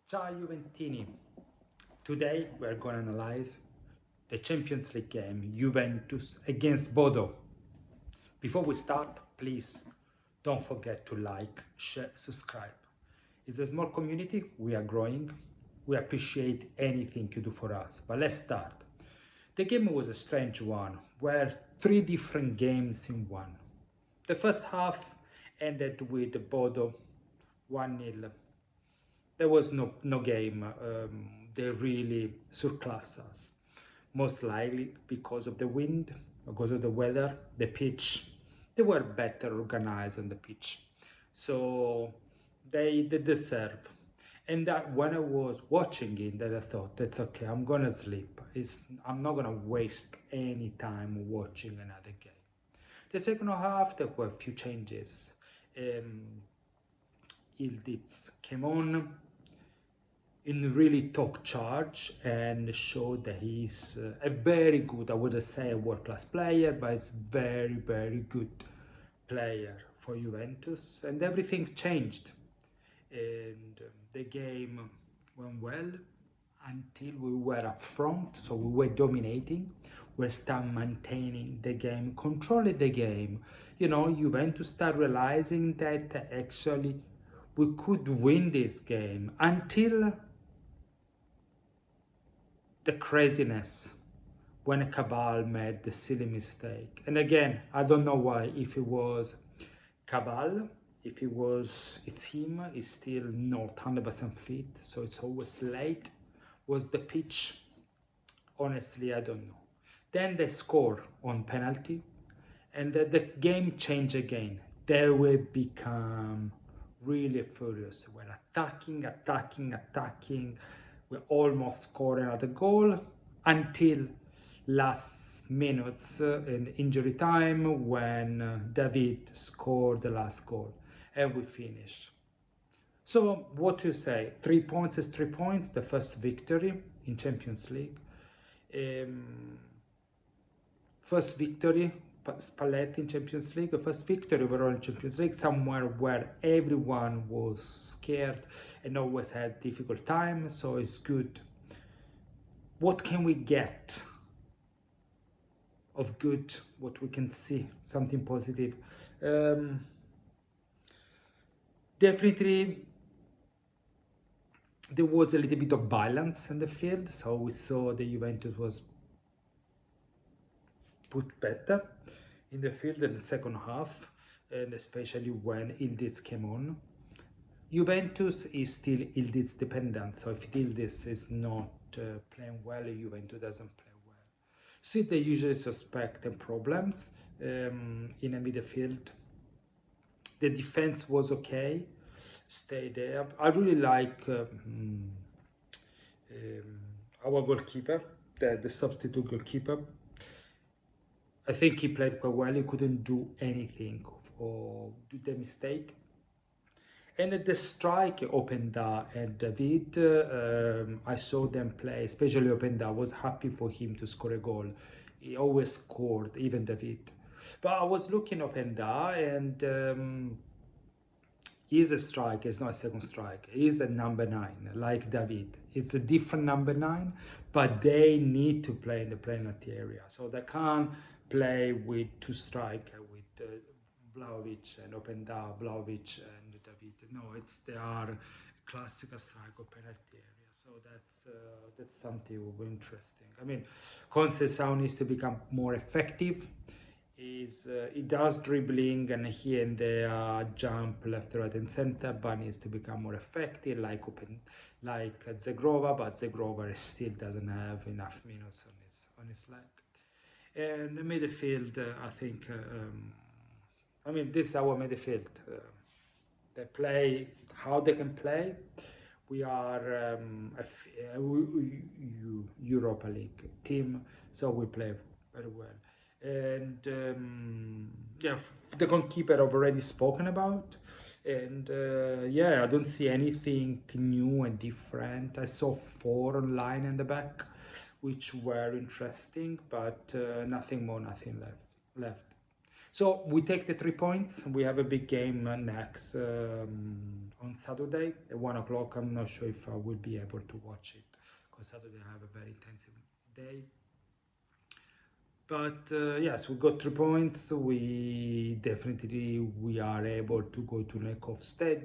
Ciao Juventini. Today we're going to analyze the Champions League game Juventus against Bodo. Before we start, please don't forget to like, share, subscribe. It's a small community, we are growing. We appreciate anything you do for us. But let's start. The game was a strange one, where three different games in one. The first half ended with Bodo 1-0. There was no game. They really surclassed us. Most likely because of the wind, because of the weather, the pitch. They were better organized on the pitch. So they deserve. And when I was watching it, that I thought, that's okay, I'm gonna sleep. I'm not gonna waste any time watching another game. The second half, there were a few changes. Ilditz came on in really took charge and showed that he's a very good, I wouldn't say a world-class player, but he's very good player for Juventus, and everything changed. And the game went well until we were up front, so we were dominating. We started maintaining the game, controlling the game. You know, Juventus started realizing that actually we could win this game until the craziness when Cabal made the silly mistake. And again, I don't know why, if it was Cabal, if it's him, he's still not 100% fit, so it's always late. Was the pitch? Honestly, I don't know. Then they score on penalty, and the game changed again. They will become really furious. We're attacking. We almost scored another goal until last minutes in injury time when David scored the last goal and we finished. So what to say? 3 points is 3 points. The first victory in Champions League. First victory, Spalletti in Champions League. The first victory overall in Champions League, somewhere where everyone was scared and always had difficult time. So it's good. What can we get of good? What we can see, something positive. Definitely there was a little bit of balance in the field, so we saw the Juventus was put better in the field in the second half, and especially when Ilditz came on. Juventus is still Ilditz dependent, so if Ilditz is not playing well, Juventus doesn't play well. See, they usually suspect problems in the midfield. The defense was okay, stay there. I really like our goalkeeper, the substitute goalkeeper. I think he played quite well. He couldn't do anything or do the mistake. And at the strike, Openda and David, I saw them play, especially Openda. I was happy for him to score a goal. He always scored, even David. But I was looking Openda, and he's a striker, it's not a second striker. He's a number 9, like David. It's a different number 9, but they need to play in the penalty area. So they can't play with 2 strikers, with Vlahovic and Openda, Vlahovic and David. No, they are classical striker penalty area. So that's something interesting. I mean, Conceição needs to become more effective. He does dribbling and here and there jump left, right, and center, but needs to become more effective, like Zegrova, but Zegrova still doesn't have enough minutes on his leg. And the midfield, I think. I mean, this is our midfield. They play how they can play. We are a Europa League team, so we play very well. And yeah, the goalkeeper I've already spoken about. And yeah, I don't see anything new and different. I saw 4 online in the back, which were interesting, but nothing more, nothing left. So we take the 3 points. We have a big game next on Saturday at 1 o'clock. I'm not sure if I will be able to watch it because Saturday I have a very intensive day. But yes, we got 3 points. We are able to go to knockout stage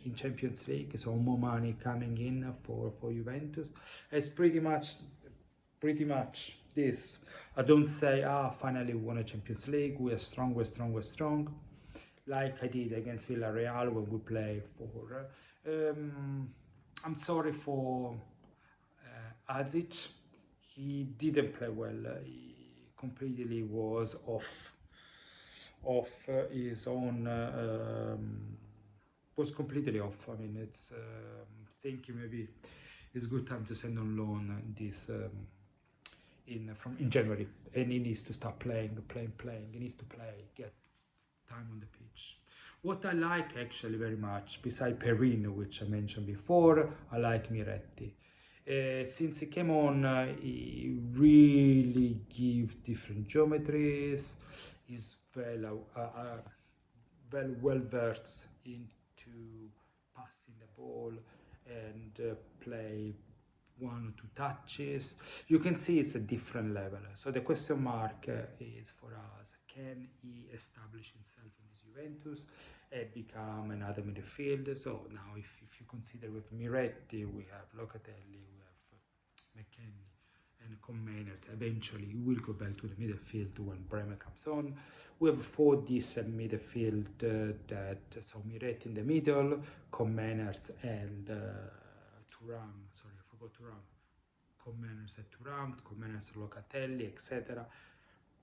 in Champions League. So more money coming in for Juventus. It's pretty much this. I don't say finally we won a Champions League. We are strong. Like I did against Villarreal when we play for. I'm sorry for Azic. He didn't play well. He completely was off his own. Was completely off. I mean, it's thinking maybe it's a good time to send on loan this in January, and he needs to start playing. He needs to play, get time on the pitch. What I like actually very much, besides Perrin, which I mentioned before, I like Miretti. Since he came on, he really gives different geometries. He's well versed into passing the ball and play 1 or 2 touches. You can see it's a different level. So the question mark is for us: can he establish himself in this Juventus and become another midfielder? So now, if you consider with Miretti, we have Locatelli, we have McKennie, and Commaners. Eventually, we will go back to the midfield when Bremer comes on. We have 4 decent midfield so Miretti in the middle, Commaners and Thuram. Sorry, I forgot Thuram. Commaners at Thuram, Commaners Locatelli, etc.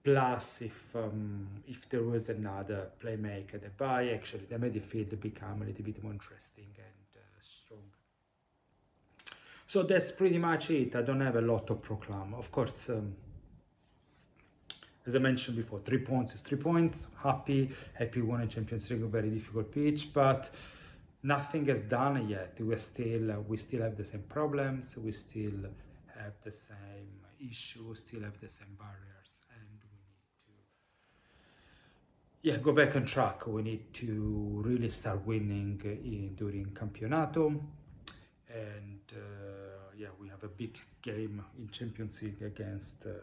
Plus, if there was another playmaker, the buy, actually the midfield become a little bit more interesting and strong. So that's pretty much it. I don't have a lot to proclaim. Of course, as I mentioned before, 3 points is 3 points. Happy won a Champions League, a very difficult pitch, but nothing is done yet. We still have the same problems. We still have the same issues. Still have the same barriers, and we need to go back on track. We need to really start winning during Campionato, and we have a big game in Champions League against the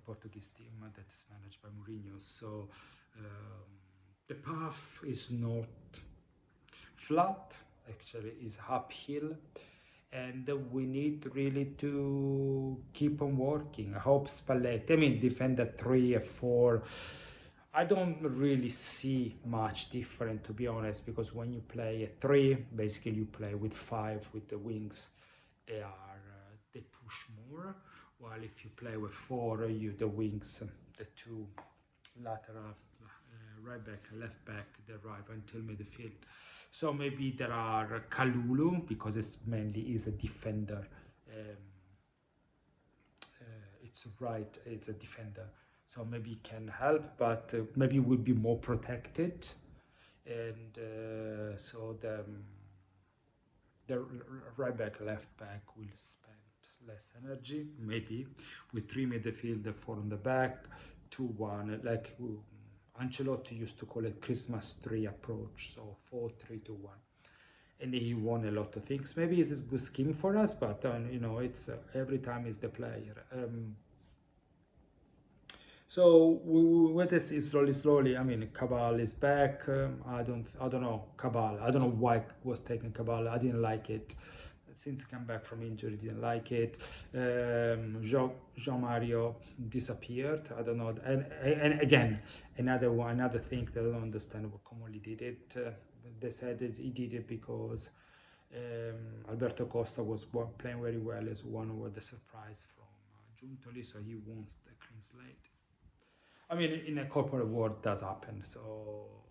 Portuguese team that is managed by Mourinho. So the path is not flat, actually is uphill, and we need really to keep on working. I hope Spalletti, defend at 3 or 4. I don't really see much different, to be honest, because when you play at 3, basically you play with 5 with the wings. They push more, while if you play with 4, the wings, the 2 lateral, right back, left back, they arrive until midfield. So maybe there are Kalulu, because it's a defender. It's a defender. So maybe it can help, but maybe it will be more protected. And so the right back, left back will spend less energy, maybe, with 3 midfield, 4 on the back, 2-1, like Ancelotti used to call it Christmas tree approach, so 4-3-2-1. And he won a lot of things. Maybe it's a good scheme for us, but it's every time is the player. So we went to see slowly. Cabal is back. I don't know Cabal. I don't know why was taking Cabal. I didn't like it. Since come back from injury, didn't like it. Jean Mario disappeared. I don't know. And again, another thing that I don't understand what commonly did it. They said that he did it because Alberto Costa was playing very well as one of the surprise from Giuntoli, so he wants the clean slate. In a corporate world, does happen. So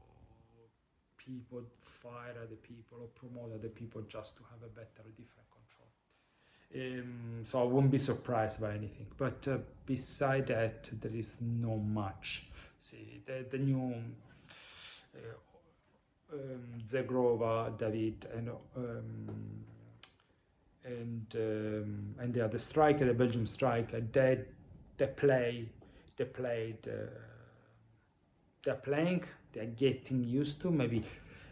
people fire other people or promote other people just to have a better, different control. So I won't be surprised by anything. But beside that, there is not much. See, the new Zegrova, David, and the other striker, the Belgium striker, they played, they're playing, they're getting used to. Maybe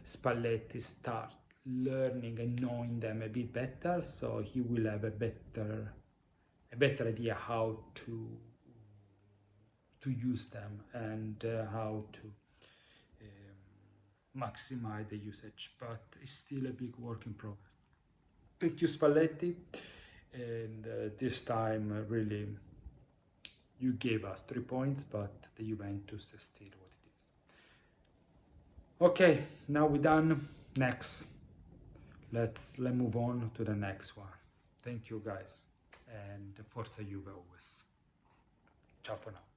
Spalletti start learning and knowing them a bit better, so he will have a better idea how to use them and how to maximize the usage. But it's still a big work in progress. Thank you, Spalletti, and this time really you gave us 3 points, but the Juventus is still what it is. Okay, now we're done. Next, let's move on to the next one. Thank you, guys, and Forza Juve always. Ciao for now.